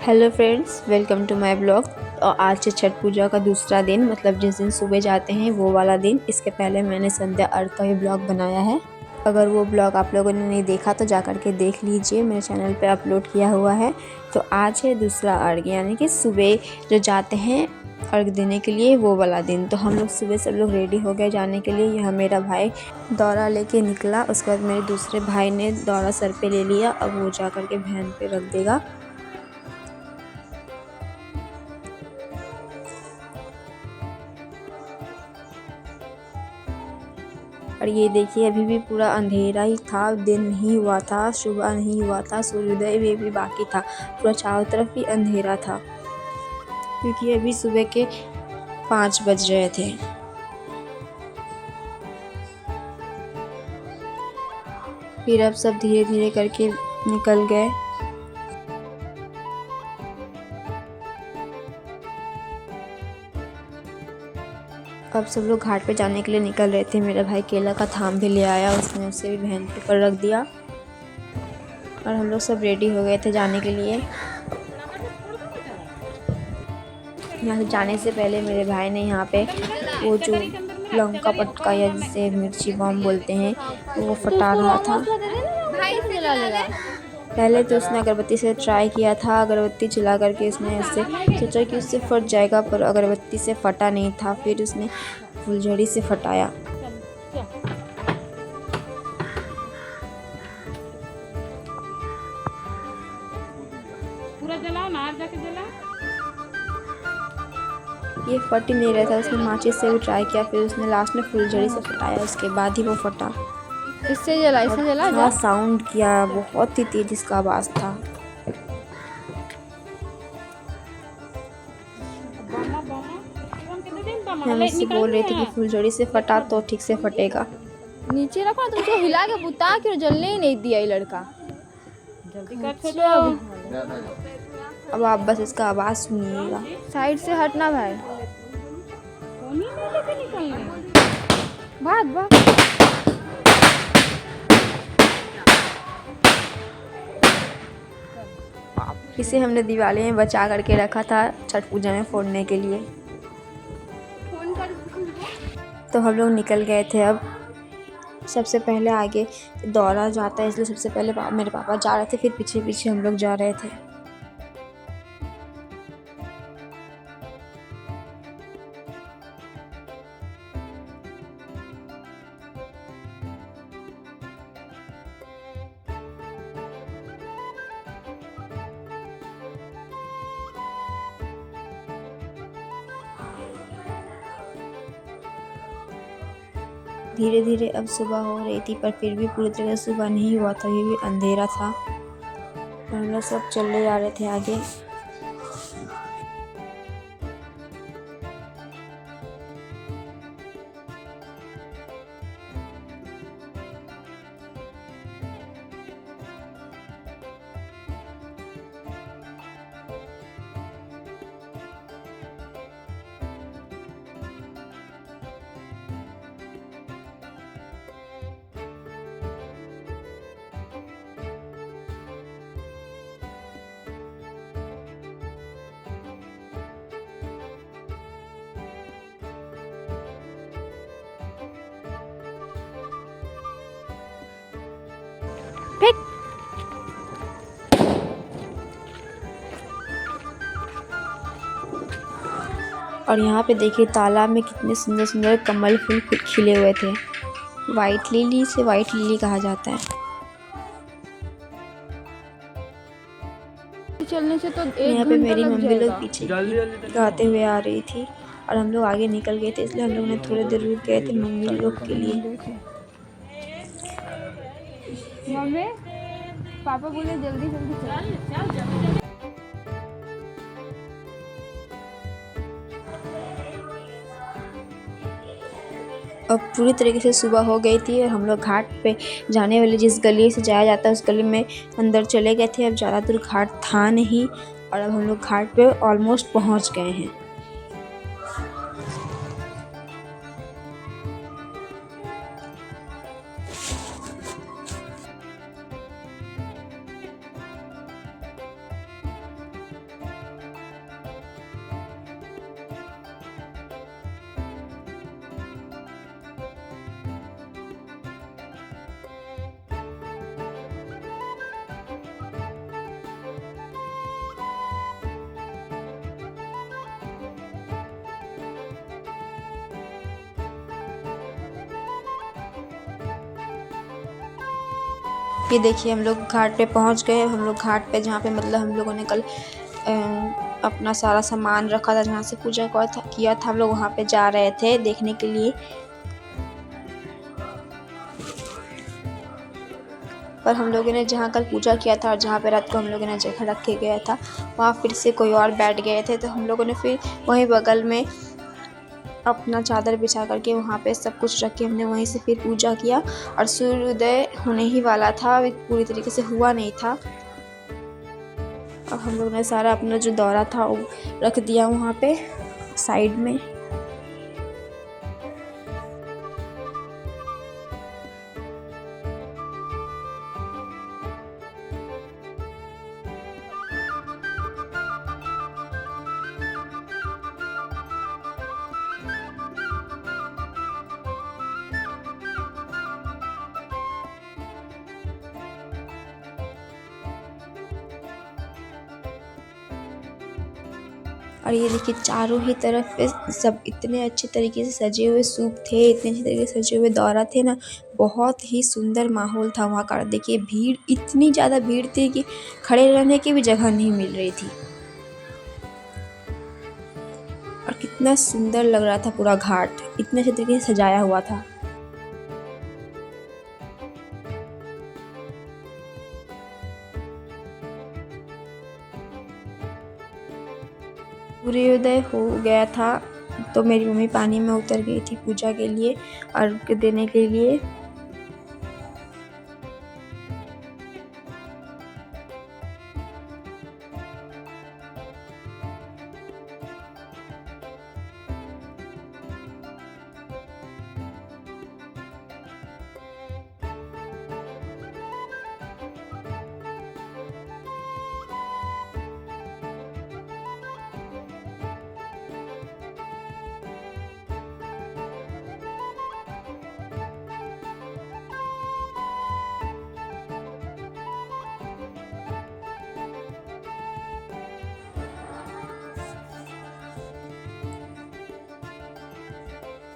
Hello friends, welcome to my blog. और आज है छठ पूजा का दूसरा दिन, मतलब जिस दिन सुबह जाते हैं वो वाला दिन। इसके पहले मैंने संध्या अर्घ का भी ब्लॉग बनाया है। अगर वो ब्लॉग आप लोगों ने नहीं देखा तो जा कर के देख लीजिए, मेरे चैनल पे अपलोड किया हुआ है। तो आज है दूसरा अर्घ, यानी कि सुबह जो जाते हैं अर्घ देने के लिए वो वाला दिन। तो हम लोग सुबह सब लोग रेडी हो गए जाने के लिए। यहाँ मेरा भाई दौरा लेके निकला, उसके बाद मेरे दूसरे भाई ने दौरा सर पे ले लिया। अब वो जा कर के वैन पे रख देगा। और ये देखिए, अभी भी पूरा अंधेरा ही था, दिन नहीं हुआ था, सुबह नहीं हुआ था, सूर्योदय भी बाकी था। पूरा चारों तरफ ही अंधेरा था, क्योंकि अभी सुबह के 5 बज रहे थे। फिर अब सब धीरे धीरे करके निकल गए। अब सब लोग घाट पे जाने के लिए निकल रहे थे। मेरा भाई केला का थाम भी ले आया, उसने उसे भी वैन के ऊपर रख दिया। और हम लोग सब रेडी हो गए थे जाने के लिए। यहाँ से जाने से पहले मेरे भाई ने यहाँ पे वो जो लंका पटका या जिसे मिर्ची बम बोलते हैं वो फटा रहा था। पहले तो उसने अगरबत्ती से ट्राई किया था, अगरबत्ती जला करके उसने उससे सोचा कि उससे फट जाएगा, पर अगरबत्ती से फटा नहीं था। फिर उसने फुलझड़ी से फटाया। पूरा जलाओ ना, जाके जलाओ। ये फट ही नहीं रहा था, उसने माचिस से भी ट्राई किया, फिर उसने लास्ट में फुलझड़ी से फटाया, उसके बाद ही वो फटा। इससे जला क्या साउंड किया, बहुत ही तेज इसका आवाज़ था। हम उससे बोल रहे थे कि फुलझड़ी से फटा तो ठीक से फटेगा। नीचे रखो ना, तुमको हिला के बुता के जलने ही नहीं दिया ये लड़का। जल्दी कर छोड़ो। अब आप बस इसका आवाज़ सुनिएगा। साइड से हटना भाई। भाग भाग। इसे हमने दिवाली में बचा करके रखा था छठ पूजा में फोड़ने के लिए। तो हम लोग निकल गए थे। अब सबसे पहले आगे दौरा जाता है, इसलिए सबसे पहले मेरे पापा जा रहे थे, फिर पीछे पीछे हम लोग जा रहे थे। धीरे धीरे अब सुबह हो रही थी, पर फिर भी पूरी तरह सुबह नहीं हुआ था, ये भी अंधेरा था। और हम लोग सब चले जा रहे थे आगे। और यहाँ पे देखिए तालाब में कितने सुंदर सुंदर कमल फूल खिले हुए थे। वाइट लिली, से वाइट लिली कहा जाता है। चलने से तो यहाँ पे मेरी मम्मी लोग पीछे गाते हुए आ रही थी और हम लोग आगे निकल गए थे, इसलिए हम लोग ने थोड़ी देर रुक गए थे मम्मी लोग के लिए। मम्मी पापा बोले जल्दी जल्दी चल। अब पूरी तरीके से सुबह हो गई थी और हम लोग घाट पे जाने वाले जिस गली से जाया जाता है उस गली में अंदर चले गए थे। अब ज़्यादा दूर घाट था नहीं और अब हम लोग घाट पे ऑलमोस्ट पहुंच गए हैं। ये देखिए हम लोग घाट पे पहुंच गए। हम लोग घाट पे जहाँ पे मतलब हम लोगों ने कल अपना सारा सामान रखा था, जहाँ से पूजा किया था हम लोग वहाँ पे जा रहे थे देखने के लिए। पर हम लोगों ने जहाँ कल पूजा किया था और जहाँ पे रात को हम लोगों ने जगह रख के गया था, वहाँ फिर से कोई और बैठ गए थे। तो हम लोगों ने फिर वहीं बगल में अपना चादर बिछा करके वहाँ पे सब कुछ रख के हमने वहीं से फिर पूजा किया। और सूर्योदय होने ही वाला था, अभी पूरी तरीके से हुआ नहीं था। अब हम लोग ने सारा अपना जो दौरा था वो रख दिया वहाँ पे साइड में। और ये देखिए चारों ही तरफ पे सब इतने अच्छे तरीके से सजे हुए सूप थे, इतने अच्छे तरीके से सजे हुए दौरा थे ना, बहुत ही सुंदर माहौल था वहाँ का। देखिए भीड़, इतनी ज़्यादा भीड़ थी कि खड़े रहने की भी जगह नहीं मिल रही थी। और कितना सुंदर लग रहा था पूरा घाट, इतने अच्छे तरीके से सजाया हुआ था। सूर्योदय हो गया था तो मेरी मम्मी पानी में उतर गई थी पूजा के लिए, अर्घ्य देने के लिए।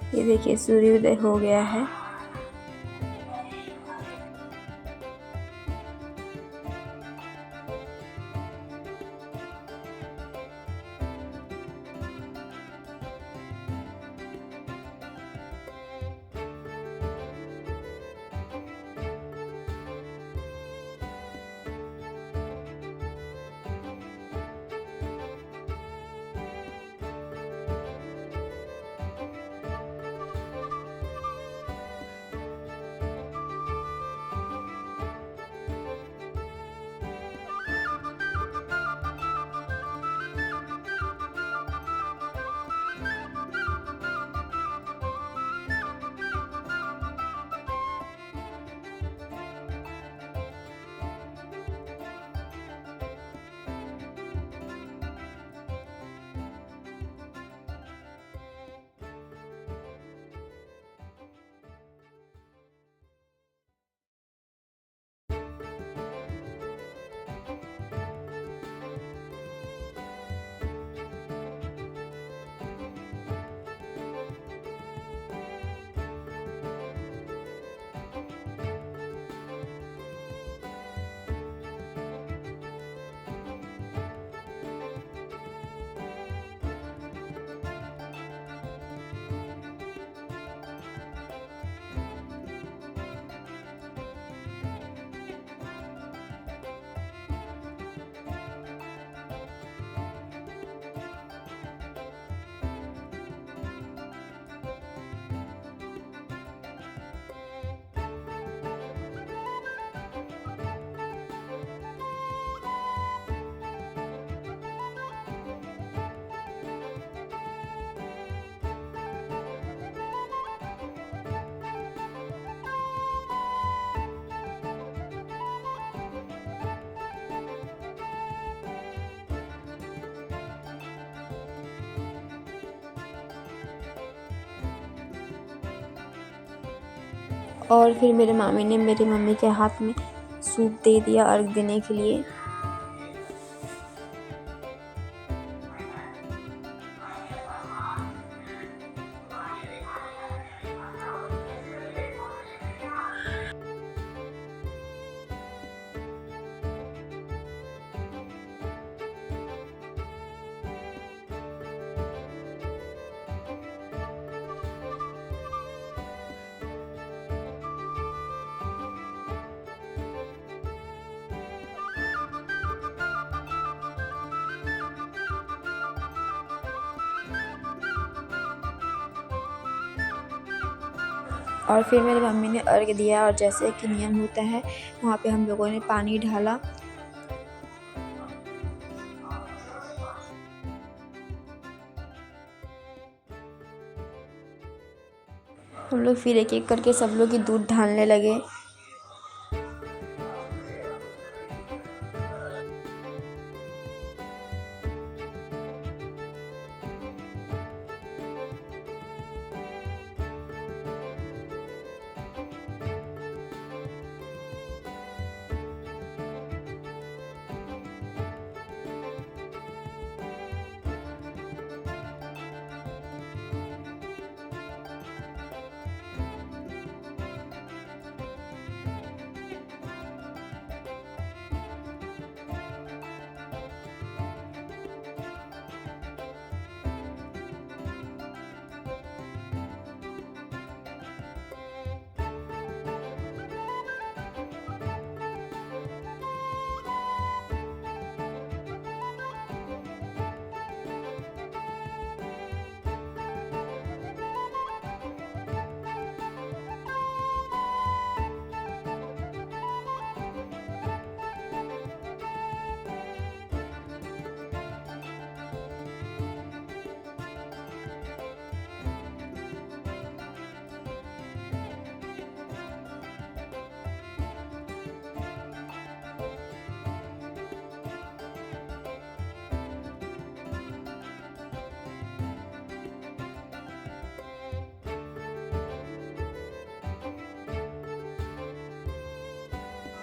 ये देखिए सूर्योदय हो गया है। और फिर मेरे मामी ने मेरी मम्मी के हाथ में सूप दे दिया अर्घ देने के लिए। और फिर मेरी मम्मी ने अर्घ दिया और जैसे कि नियम होता है वहाँ पे हम लोगों ने पानी ढाला। हम लोग फिर एक एक करके सब लोग ही दूध ढालने लगे।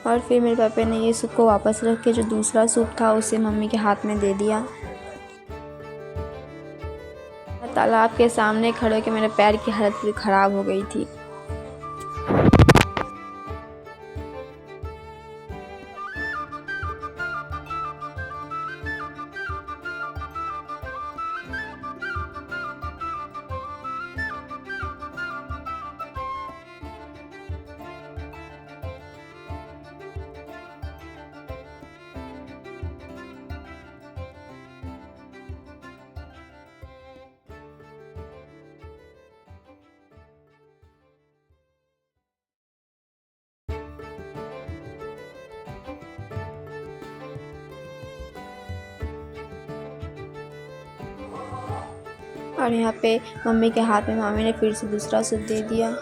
और फिर मेरे पापा ने ये सूप को वापस रख के जो दूसरा सूप था उसे मम्मी के हाथ में दे दिया। तालाब के सामने खड़े होकर मेरे पैर की हालत पूरी ख़राब हो गई थी। और यहाँ पे मम्मी के हाथ में मामी ने फिर से दूसरा सूप दे दिया।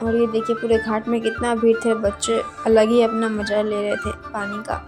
और ये देखिए पूरे घाट में कितना भीड़ थे, बच्चे अलग ही अपना मजा ले रहे थे पानी का।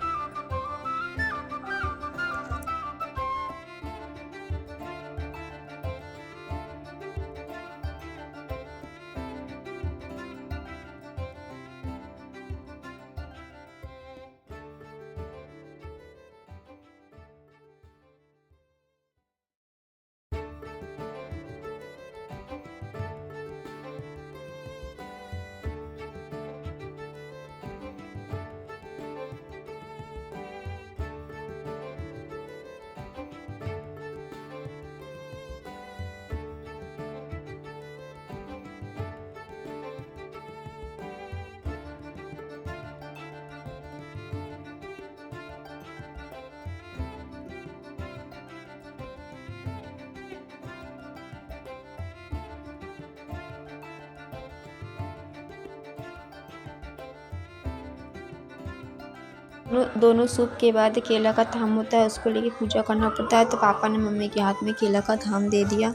दोनों सूप के बाद केला का थाम होता है, उसको लेके पूजा करना पड़ता है। तो पापा ने मम्मी के हाथ में केला का थाम दे दिया।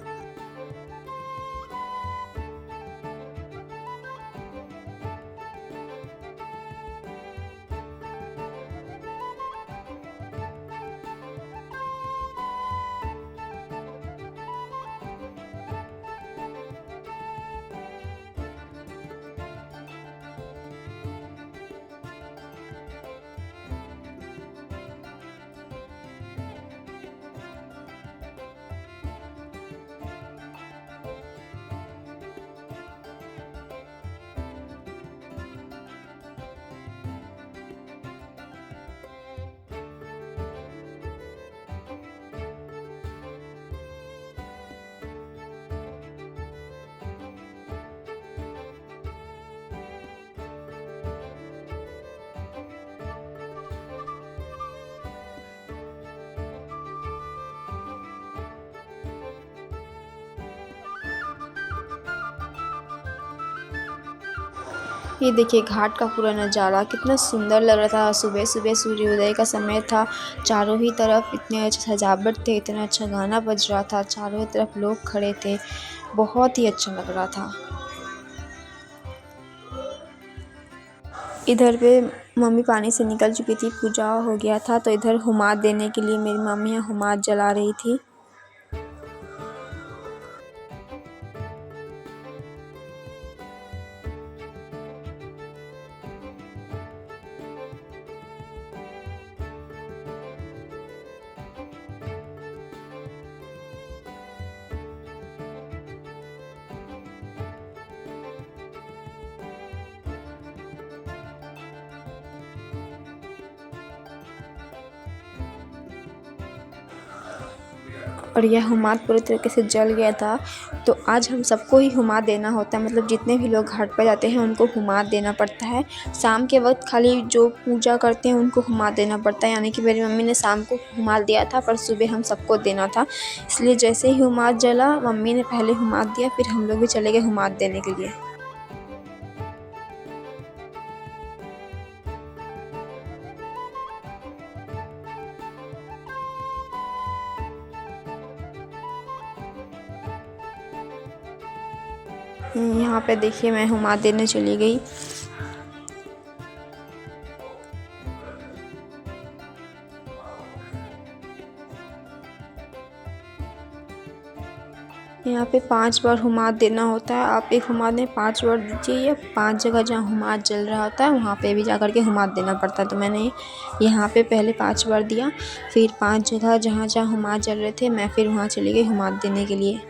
ये देखिए घाट का पूरा नज़ारा कितना सुंदर लग रहा था। सुबह सुबह सूर्योदय का समय था, चारों ही तरफ इतने अच्छे सजावट थे, इतना अच्छा गाना बज रहा था, चारों ही तरफ लोग खड़े थे, बहुत ही अच्छा लग रहा था। इधर पे मम्मी पानी से निकल चुकी थी, पूजा हो गया था, तो इधर हुमाद देने के लिए मेरी मम्मी हुमाद जला रही थी। और यह हुमाद पूरी तरीके से जल गया था। तो आज हम सबको ही हुमाद देना होता है, मतलब जितने भी लोग घाट पर जाते हैं उनको हुमाद देना पड़ता है। शाम के वक्त खाली जो पूजा करते हैं उनको हुमाद देना पड़ता है, यानी कि मेरी मम्मी ने शाम को हुमाद दिया था, पर सुबह हम सबको देना था। इसलिए जैसे ही हुमाद जला, मम्मी ने पहले हुमाद दिया, फिर हम लोग भी चले गए हुमाद देने के लिए। यहाँ पे देखिए मैं हुमाद देने चली गई। यहाँ पे 5 बार हुमाद देना होता है। आप एक हुमाद में 5 बार दीजिए, या 5 जगह जहाँ हुमाद जल रहा होता है वहाँ पे भी जा कर के हुमाद देना पड़ता है। तो मैंने यहाँ पे पहले 5 बार दिया, फिर 5 जगह जहाँ जहाँ हुमाद जल रहे थे मैं फिर वहाँ चली गई हुमाद देने के लिए।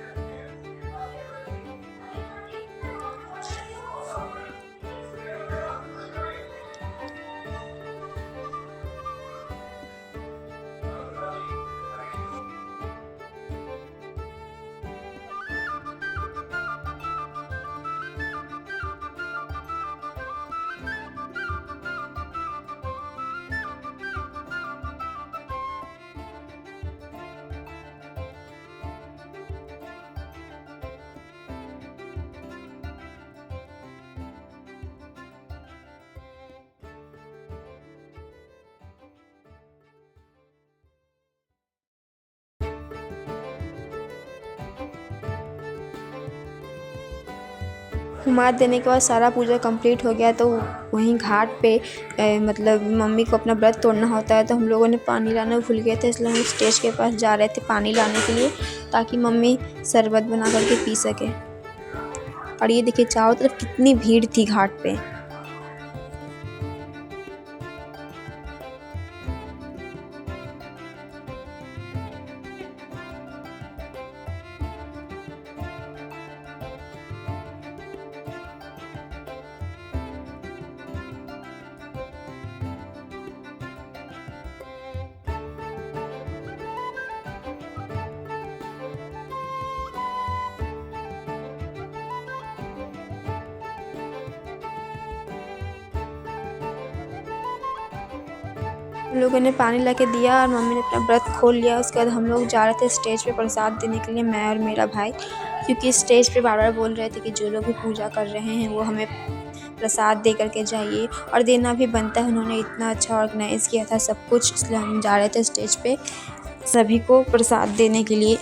हुमाद देने के बाद सारा पूजा कंप्लीट हो गया। तो वहीं घाट पे मतलब मम्मी को अपना व्रत तोड़ना होता है, तो हम लोगों ने पानी लाना भूल गए थे, इसलिए हम स्टेज के पास जा रहे थे पानी लाने के लिए, ताकि मम्मी शरबत बना करके पी सके। और ये देखिए चारों तरफ कितनी भीड़ थी घाट पे। हम लोगों ने पानी ला के दिया और मम्मी ने अपना व्रत खोल लिया। उसके बाद हम लोग जा रहे थे स्टेज पे प्रसाद देने के लिए, मैं और मेरा भाई, क्योंकि स्टेज पे बार बार बोल रहे थे कि जो लोग भी पूजा कर रहे हैं वो हमें प्रसाद दे करके जाइए, और देना भी बनता है। उन्होंने इतना अच्छा ऑर्गेनाइज़ किया था सब कुछ, इसलिए हम जा रहे थे स्टेज पे सभी को प्रसाद देने के लिए।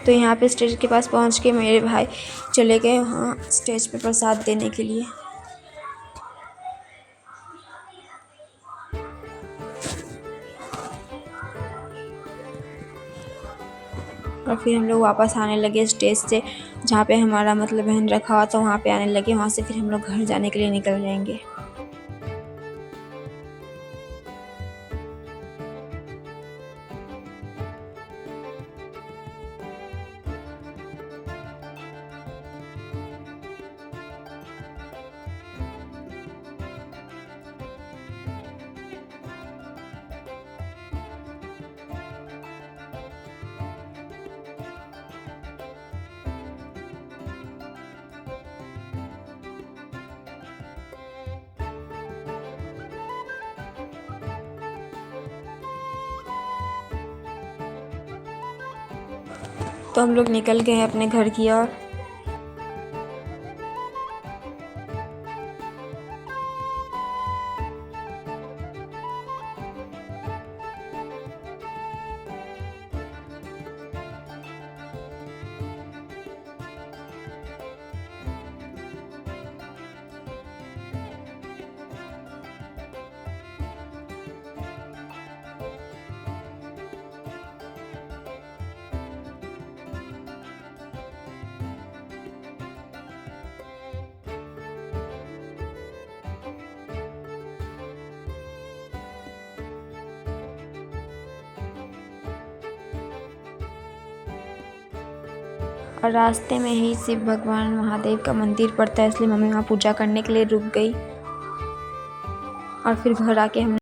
तो यहाँ पे स्टेज के पास पहुँच के मेरे भाई चले गए वहाँ स्टेज पे प्रसाद देने के लिए। और फिर हम लोग वापस आने लगे स्टेज से, जहाँ पे हमारा मतलब बहन रखा हुआ था वहाँ पे आने लगे। वहाँ से फिर हम लोग घर जाने के लिए निकल जाएंगे। तो हम लोग निकल गए हैं अपने घर की ओर। और रास्ते में ही शिव भगवान महादेव का मंदिर पड़ता है, इसलिए मम्मी वहाँ पूजा करने के लिए रुक गई। और फिर घर आके हम